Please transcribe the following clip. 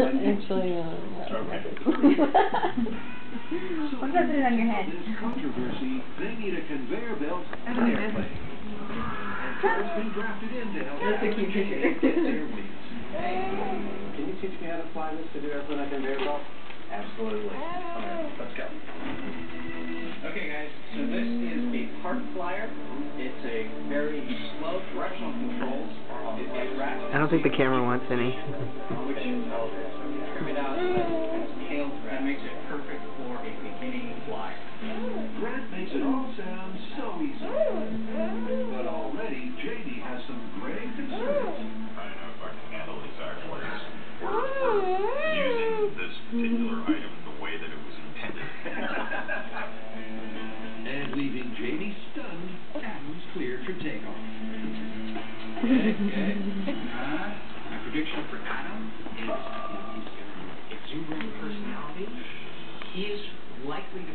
Actually, Okay. What if I put it on your head? Controversy, they need a conveyor belt and an airplane. And Carr's been drafted in to help That's a cute picture. get their wings. Can you teach me how to fly this to do airplane on conveyor belt? Absolutely. Okay, let's go. Okay, guys, so this is the Park Flyer. It's a very slow directional controls. It I don't think the camera wants any. Which trim it out as tail that makes it perfect for a beginning flyer. Grant makes it all sound so easy. But already, JD has some grave concerns. I don't know if I can handle this actually. We're using this particular item the way that it was intended. And leaving JD stunned, Adam's cleared for takeoff. Okay. My prediction for Adam is he's got an exuberant personality. He is likely to